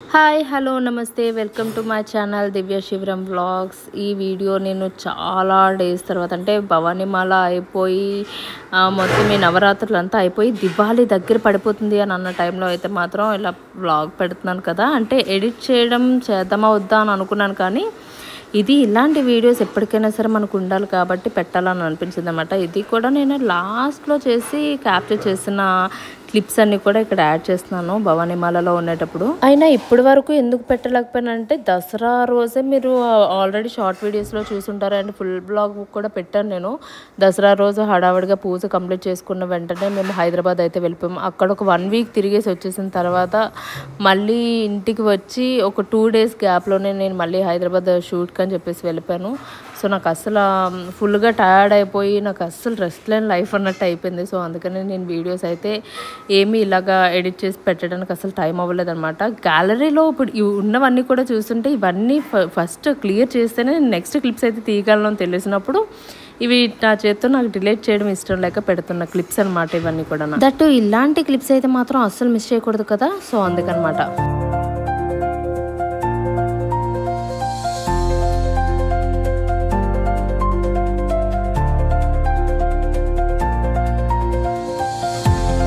Hi hello నమస్తే welcome to my channel Divya Shivaram vlogs. ఈ video నేను చాలా డేస్ తర్వాత అంటే భవానీమాల అయిపోయి మొత్తం ఈ నవరాత్రులు అంతా అయిపోయి దివాళీ దగ్గర పడిపోతుంది అని అన్న టైంలో అయితే మాత్రం ఇలా వ్లాగ్ పెడుతున్నాను కదా. అంటే ఎడిట్ చేయడం చేద్దామా వద్దా అని అనుకున్నాను, కానీ ఇది ఇలాంటి వీడియోస్ ఎప్పటికైనా సరే మనకు ఉండాలి కాబట్టి పెట్టాలని అనిపించింది అనమాట. ఇది కూడా నేను లాస్ట్లో చేసి క్యాప్చర్ చేసిన క్లిప్స్ అన్నీ కూడా ఇక్కడ యాడ్ చేస్తున్నాను భవానీమాలలో ఉండేటప్పుడు. అయినా ఇప్పటి వరకు ఎందుకు పెట్టలేకపోయినా అంటే దసరా రోజే మీరు ఆల్రెడీ షార్ట్ వీడియోస్లో చూసుంటారు అండ్ ఫుల్ బ్లాగ్ కూడా పెట్టాను నేను. దసరా రోజు హడావిడిగా పూజ కంప్లీట్ చేసుకున్న వెంటనే మేము హైదరాబాద్ అయితే వెళ్ళిపోయాము. అక్కడ ఒక 1 వీక్ తిరిగేసి వచ్చేసిన తర్వాత మళ్ళీ ఇంటికి వచ్చి ఒక 2 డేస్ గ్యాప్లోనే నేను మళ్ళీ హైదరాబాద్ షూట్కి అని చెప్పేసి వెళ్ళిపోయాను. సో నాకు అసలు ఫుల్గా టయర్డ్ అయిపోయి నాకు అస్సలు రెస్ట్ లేని లైఫ్ అన్నట్టు అయిపోయింది. సో అందుకని నేను వీడియోస్ అయితే ఏమీ ఇలాగా ఎడిట్ చేసి పెట్టడానికి అసలు టైం అవ్వలేదు అనమాట. గ్యాలరీలో ఇప్పుడు ఉన్నవన్నీ కూడా చూస్తుంటే ఇవన్నీ ఫస్ట్ క్లియర్ చేస్తేనే నెక్స్ట్ క్లిప్స్ అయితే తీయగలను తెలిసినప్పుడు ఇవి నా చేతితో నాకు డిలీట్ చేయడం ఇష్టం లేక పెడుతున్న క్లిప్స్ అనమాట ఇవన్నీ కూడా. దట్టు ఇలాంటి క్లిప్స్ అయితే మాత్రం అస్సలు మిస్ చేయకూడదు కదా. సో అందుకనమాట.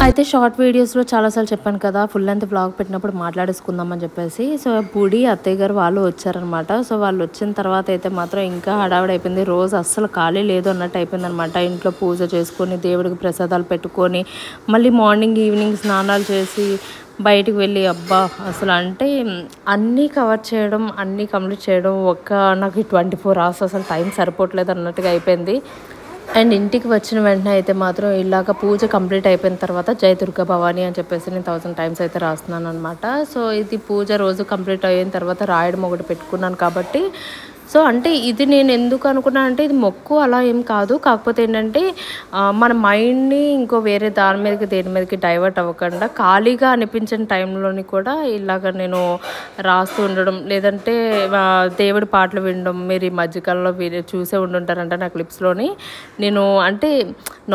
అయితే షార్ట్ వీడియోస్లో చాలాసార్లు చెప్పాను కదా, ఫుల్ లెంత్ బ్లాగ్ పెట్టినప్పుడు మాట్లాడేసుకుందామని చెప్పేసి. సో బుడి అత్తయ్య గారు వాళ్ళు వచ్చారనమాట. సో వాళ్ళు వచ్చిన తర్వాత అయితే మాత్రం ఇంకా హడావిడి అయిపోయింది. రోజు అస్సలు ఖాళీ లేదు అన్నట్టు అయిపోయింది అనమాట. ఇంట్లో పూజ చేసుకొని దేవుడికి ప్రసాదాలు పెట్టుకొని మళ్ళీ మార్నింగ్ ఈవినింగ్ స్నానాలు చేసి బయటికి వెళ్ళి అబ్బా అసలు అంటే అన్నీ కవర్ చేయడం అన్నీ కంప్లీట్ చేయడం నాకు 24 hours అసలు టైం సరిపోవట్లేదు అన్నట్టుగా అయిపోయింది. అండ్ ఇంటికి వచ్చిన వెంటనే అయితే మాత్రం ఇలాగ పూజ కంప్లీట్ అయిపోయిన తర్వాత జై దుర్గా భవానీ అని చెప్పేసి నేను 1000 times అయితే రాస్తున్నాను అనమాట. సో ఇది పూజ రోజు కంప్లీట్ అయిన తర్వాత రాయడం ఒకటి పెట్టుకున్నాను కాబట్టి. సో అంటే ఇది నేను ఎందుకు అనుకున్నాను అంటే ఇది మొక్కు అలా ఏం కాదు, కాకపోతే ఏంటంటే మన మైండ్ని ఇంకో వేరే దేని మీదకి డైవర్ట్ అవ్వకుండా ఖాళీగా అనిపించిన టైంలోని కూడా ఇలాగ నేను రాస్తూ ఉండడం, లేదంటే దేవుడి పాటలు వినడం. మీరు ఈ మధ్యకాలంలో చూసే ఉండుంటారంట నా క్లిప్స్లోని. నేను అంటే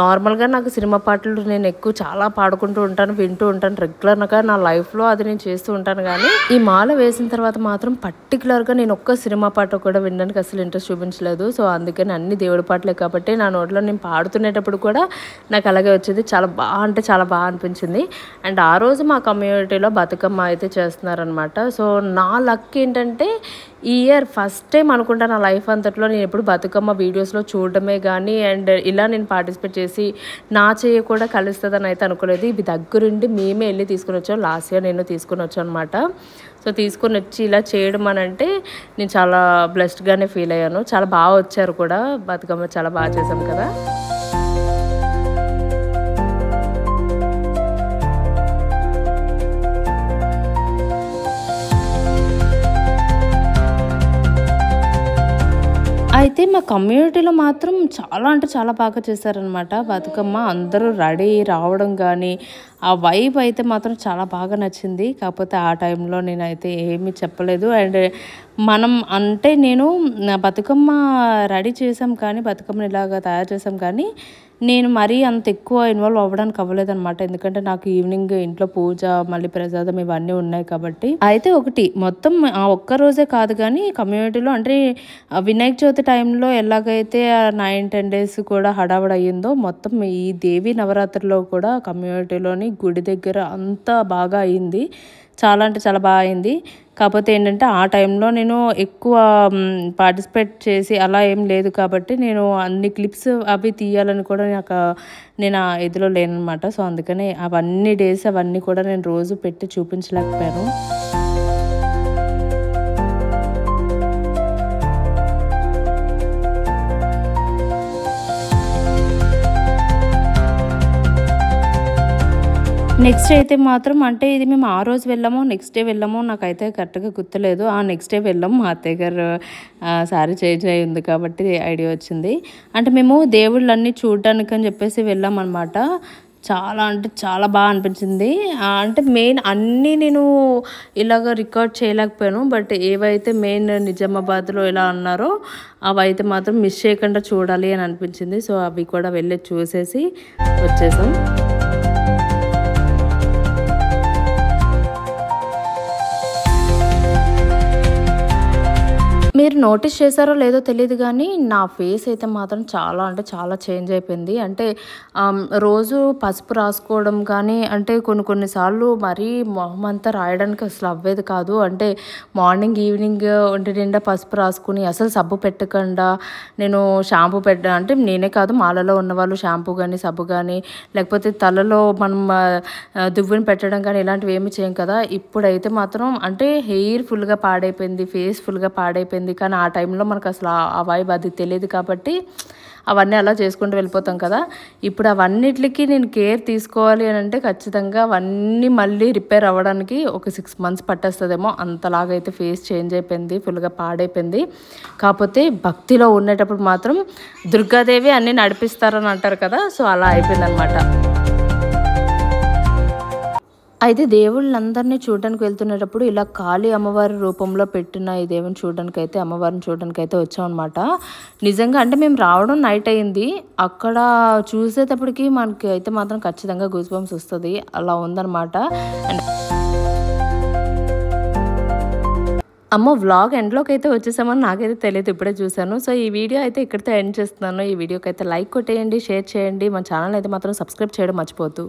నార్మల్గా నాకు సినిమా పాటలు నేను ఎక్కువ చాలా పాడుకుంటూ ఉంటాను, వింటూ ఉంటాను రెగ్యులర్గా నా లైఫ్లో, అది నేను చేస్తూ ఉంటాను. కానీ ఈ మాల వేసిన తర్వాత మాత్రం పర్టికులర్గా నేను ఒక్క సినిమా పాట కూడా వినడానికి అసలు ఇంట్రెస్ట్ చూపించలేదు. సో అందుకని అన్ని దేవుడి పాటలే కాబట్టి నా నోట్లో నేను పాడుతునేటప్పుడు కూడా నాకు అలాగే వచ్చేది. చాలా బాగా అనిపించింది. అండ్ ఆ రోజు మా కమ్యూనిటీలో బతుకమ్మ అయితే చేస్తున్నారనమాట. సో నా లక్ ఏంటంటే ఈ ఇయర్ ఫస్ట్ టైం అనుకుంటా నా లైఫ్ అంతట్లో నేను ఎప్పుడు బతుకమ్మ వీడియోస్లో చూడడమే కానీ అండ్ ఇలా నేను పార్టిసిపేట్ చేసి నా చెయ్యి కూడా కలుస్తుందని అయితే అనుకోలేదు. ఇవి దగ్గరుండి మేమే వెళ్ళి తీసుకుని వచ్చాం. లాస్ట్ ఇయర్ నేను తీసుకుని వచ్చాను అనమాట. సో తీసుకొని వచ్చి ఇలా చేయడం అని అంటే నేను చాలా బ్లెస్డ్గానే ఫీల్ అయ్యాను. చాలా బాగా వచ్చారు కూడా, బతుకమ్మ చాలా బాగా చేసాం కదా. అయితే మా కమ్యూనిటీలో మాత్రం చాలా అంటే చాలా బాగా చేశారనమాట బతుకమ్మ. అందరూ రెడీ రావడం కానీ ఆ వైబ్ అయితే మాత్రం చాలా బాగా నచ్చింది. కాకపోతే ఆ టైంలో నేనైతే ఏమీ చెప్పలేదు. అండ్ నేను బతుకమ్మ రెడీ చేసాం కానీ బతుకమ్మని ఇలాగా తయారు చేసాం కానీ నేను మరీ అంత ఎక్కువ ఇన్వాల్వ్ అవ్వడానికి అవ్వలేదన్నమాట. ఎందుకంటే నాకు ఈవినింగ్ ఇంట్లో పూజ మళ్ళీ ప్రసాదం ఇవన్నీ ఉన్నాయి కాబట్టి. అయితే ఒకటి మొత్తం ఆ ఒక్కరోజే కాదు కానీ కమ్యూనిటీలో అంటే వినాయక చవితి టైంలో ఎలాగైతే 9-10 days కూడా హడావిడి అయ్యిందో మొత్తం ఈ దేవి నవరాత్రిలో కూడా కమ్యూనిటీలోని గుడి దగ్గర అంతా బాగా అయింది. చాలా అంటే చాలా బాగా అయింది. కాకపోతే ఏంటంటే ఆ టైంలో నేను ఎక్కువ పార్టిసిపేట్ చేసి అలా ఏం లేదు కాబట్టి నేను అన్ని క్లిప్స్ అవి తీయాలని కూడా నేను ఆ ఇదిలో లేనమాట. సో అందుకని అవన్నీ డేస్ అవన్నీ కూడా నేను రోజు పెట్టి చూపించలేకపోయాను. నెక్స్ట్ అయితే మాత్రం అంటే ఇది మేము ఆ రోజు వెళ్ళామో నెక్స్ట్ డే వెళ్ళామో నాకైతే కరెక్ట్గా గుర్తులేదు. ఆ నెక్స్ట్ డే వెళ్ళాము. మా అత్తయ్య గారు సారీ చేంజ్ అయి ఉంది కాబట్టి ఐడియా వచ్చింది. అంటే మేము దేవుళ్ళన్నీ చూడడానికి అని చెప్పేసి వెళ్ళామన్నమాట. చాలా అంటే చాలా బాగా అనిపించింది. అంటే మెయిన్ అన్నీ నేను ఇలాగ రికార్డ్ చేయలేకపోయాను. బట్ ఏవైతే మెయిన్ నిజామాబాద్లో ఎలా అన్నారో అవైతే మాత్రం మిస్ చేయకుండా చూడాలి అని అనిపించింది. సో అవి కూడా వెళ్ళి చూసేసి వచ్చేసాం. మీరు నోటీస్ చేశారో లేదో తెలీదు గానీ, నా ఫేస్ అయితే మాత్రం చాలా అంటే చాలా చేంజ్ అయిపోయింది. అంటే రోజు పసుపు రాసుకోవడం కానీ, అంటే కొన్ని సార్లు మరీ మొహమంతా రాయడానికి అసలు అవ్వేది కాదు. అంటే మార్నింగ్, ఈవినింగ్ ఒంటి నిండా పసుపు రాసుకొని, అసలు సబ్బు పెట్టకుండా నేను షాంపూ అంటే నేనే కాదు మాలలో ఉన్నవాళ్ళు షాంపూ గానీ, సబ్బు గానీ, లేకపోతే తలలో మనం దువ్వెన పెట్టడం కానీ ఇలాంటివి ఏమి చేయం కదా! ఇప్పుడైతే మాత్రం అంటే హెయిర్ ఫుల్‌గా పాడైపోయింది, ఫేస్ ఫుల్‌గా పాడైపోయింది. కానీ ఆ టైంలో మనకు అసలు ఆ వైబ్ అది తెలియదు కాబట్టి అవన్నీ అలా చేసుకుంటూ వెళ్ళిపోతాం కదా! ఇప్పుడు అవన్నిటికి నేను కేర్ తీసుకోవాలి అని అంటే ఖచ్చితంగా అవన్నీ మళ్ళీ రిపేర్ అవ్వడానికి ఒక 6 మంత్స్ పట్టేస్తుందేమో. అంతలాగైతే ఫేస్ చేంజ్ అయిపోయింది, ఫుల్గా పాడైపోయింది. కాకపోతే భక్తిలో ఉండేటప్పుడు మాత్రం దుర్గాదేవి అన్నీ నడిపిస్తారని అంటారు కదా! సో అలా అయిపోయిందనమాట. అయితే దేవుళ్ళందరినీ చూడడానికి వెళ్తునేటప్పుడు ఇలా కాళీ అమ్మవారి రూపంలో పెట్టిన ఈ దేవుని చూడడానికైతే అమ్మవారిని చూడడానికైతే వచ్చామన్నమాట. నిజంగా అంటే మేము రావడం నైట్ అయింది. అక్కడ చూసేటప్పటికి మనకి అయితే మాత్రం ఖచ్చితంగా గూస్ బంప్స్ వస్తుంది. అలా ఉందన్నమాట. అండ్ అమ్మో! వ్లాగ్ ఎండ్‌లోకి అయితే వచ్చేసామని నాకైతే తెలియదు. ఇప్పుడే చూసాను. సో ఈ వీడియో అయితే ఇక్కడితో ఎండ్ చేస్తున్నాను. ఈ వీడియోకి అయితే లైక్ కొట్టేయండి, షేర్ చేయండి. మన ఛానల్ అయితే మాత్రం సబ్స్క్రైబ్ చేయడం మర్చిపోవద్దు.